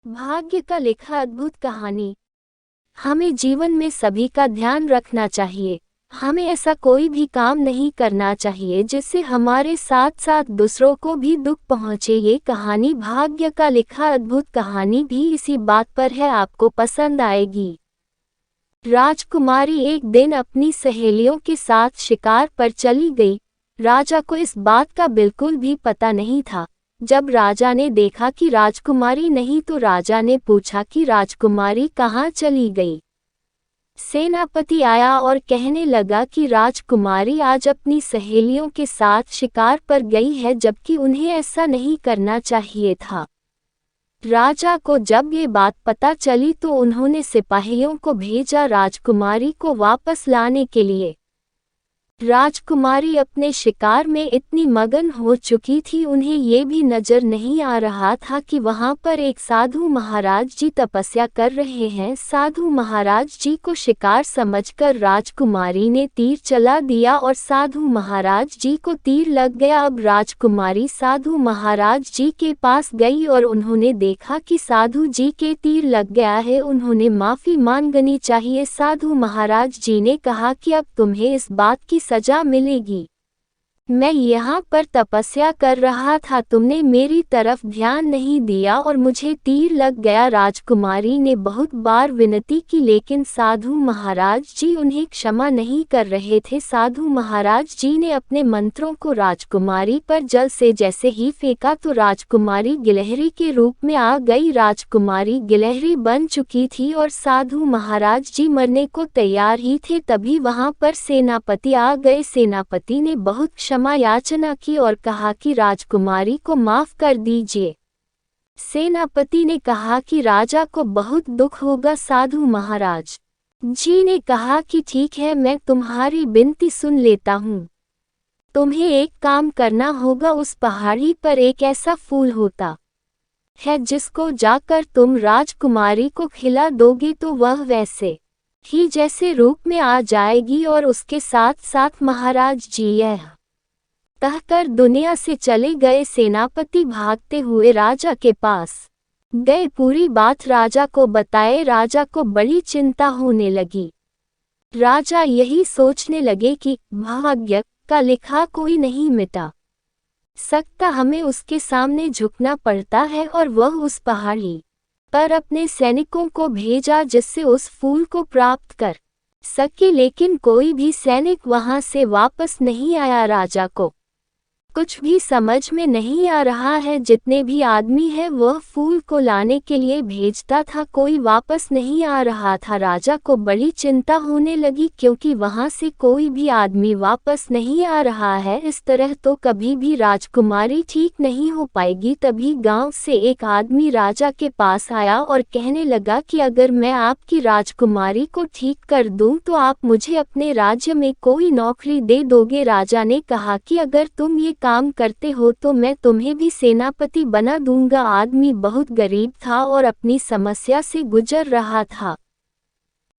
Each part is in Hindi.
भाग्य का लिखा अद्भुत कहानी। हमें जीवन में सभी का ध्यान रखना चाहिए। हमें ऐसा कोई भी काम नहीं करना चाहिए जिससे हमारे साथ साथ दूसरों को भी दुख पहुंचे। ये कहानी भाग्य का लिखा अद्भुत कहानी भी इसी बात पर है, आपको पसंद आएगी। राजकुमारी एक दिन अपनी सहेलियों के साथ शिकार पर चली गई। राजा को इस बात का बिल्कुल भी पता नहीं था। जब राजा ने देखा कि राजकुमारी नहीं तो राजा ने पूछा कि राजकुमारी कहाँ चली गई। सेनापति आया और कहने लगा कि राजकुमारी आज अपनी सहेलियों के साथ शिकार पर गई है, जबकि उन्हें ऐसा नहीं करना चाहिए था। राजा को जब ये बात पता चली तो उन्होंने सिपाहियों को भेजा राजकुमारी को वापस लाने के लिए। राजकुमारी अपने शिकार में इतनी मगन हो चुकी थी, उन्हें ये भी नजर नहीं आ रहा था कि वहां पर एक साधु महाराज जी तपस्या कर रहे हैं। साधु महाराज जी को शिकार समझकर राजकुमारी ने तीर चला दिया और साधु महाराज जी को तीर लग गया। अब राजकुमारी साधु महाराज जी के पास गई और उन्होंने देखा कि साधु जी के तीर लग गया है। उन्होंने माफी मांगनी चाहिए। साधु महाराज जी ने कहा कि अब तुम्हें इस बात की सजा मिलेगी। मैं यहाँ पर तपस्या कर रहा था, तुमने मेरी तरफ ध्यान नहीं दिया और मुझे तीर लग गया। राजकुमारी ने बहुत बार विनती की, लेकिन साधु महाराज जी उन्हें क्षमा नहीं कर रहे थे। साधु महाराज जी ने अपने मंत्रों को राजकुमारी पर जल से जैसे ही फेंका तो राजकुमारी गिलहरी के रूप में आ गई। राजकुमारी गिलहरी बन चुकी थी और साधु महाराज जी मरने को तैयार ही थे। तभी वहां पर सेनापति आ गए। सेनापति ने बहुत क्षमा याचना की और कहा कि राजकुमारी को माफ कर दीजिए। सेनापति ने कहा कि राजा को बहुत दुख होगा। साधु महाराज जी ने कहा कि ठीक है, मैं तुम्हारी विनती सुन लेता हूँ। तुम्हें एक काम करना होगा। उस पहाड़ी पर एक ऐसा फूल होता है जिसको जाकर तुम राजकुमारी को खिला दोगे तो वह वैसे ही जैसे रूप में आ जाएगी और उसके साथ साथ महाराज जी यह कहकर दुनिया से चले गए। सेनापति भागते हुए राजा के पास गए, पूरी बात राजा को बताए। राजा को बड़ी चिंता होने लगी। राजा यही सोचने लगे कि भाग्य का लिखा कोई नहीं मिटा सकता, हमें उसके सामने झुकना पड़ता है। और वह उस पहाड़ी पर अपने सैनिकों को भेजा जिससे उस फूल को प्राप्त कर सके, लेकिन कोई भी सैनिक वहां से वापस नहीं आया। राजा को कुछ भी समझ में नहीं आ रहा है। जितने भी आदमी हैं वह फूल को लाने के लिए भेजता था, कोई वापस नहीं आ रहा था। राजा को बड़ी चिंता होने लगी क्योंकि वहां से कोई भी आदमी वापस नहीं आ रहा है। इस तरह तो कभी भी राजकुमारी ठीक नहीं हो पाएगी। तभी गांव से एक आदमी राजा के पास आया और कहने लगा कि अगर मैं आपकी राजकुमारी को ठीक कर दूं तो आप मुझे अपने राज्य में कोई नौकरी दे दोगे। राजा ने कहा कि अगर तुम ये काम करते हो तो मैं तुम्हें भी सेनापति बना दूंगा। आदमी बहुत गरीब था और अपनी समस्या से गुजर रहा था।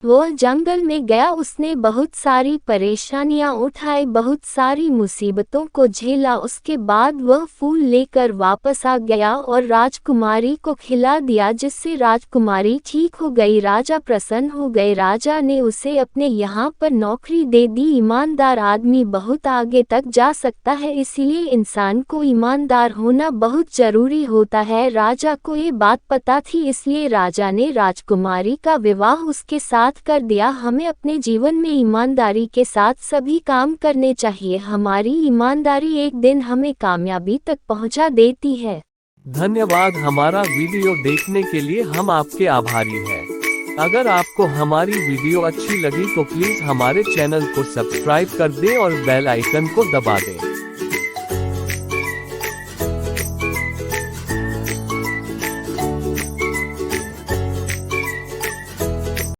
वह जंगल में गया, उसने बहुत सारी परेशानियां उठाई, बहुत सारी मुसीबतों को झेला। उसके बाद वह फूल लेकर वापस आ गया और राजकुमारी को खिला दिया, जिससे राजकुमारी ठीक हो गई। राजा प्रसन्न हो गए। राजा ने उसे अपने यहाँ पर नौकरी दे दी। ईमानदार आदमी बहुत आगे तक जा सकता है, इसीलिए इंसान को ईमानदार होना बहुत जरूरी होता है। राजा को ये बात पता थी, इसलिए राजा ने राजकुमारी का विवाह उसके साथ कर दिया। हमें अपने जीवन में ईमानदारी के साथ सभी काम करने चाहिए। हमारी ईमानदारी एक दिन हमें कामयाबी तक पहुंचा देती है। धन्यवाद हमारा वीडियो देखने के लिए, हम आपके आभारी हैं। अगर आपको हमारी वीडियो अच्छी लगी तो प्लीज हमारे चैनल को सब्सक्राइब कर दें और बेल आइकन को दबा दें।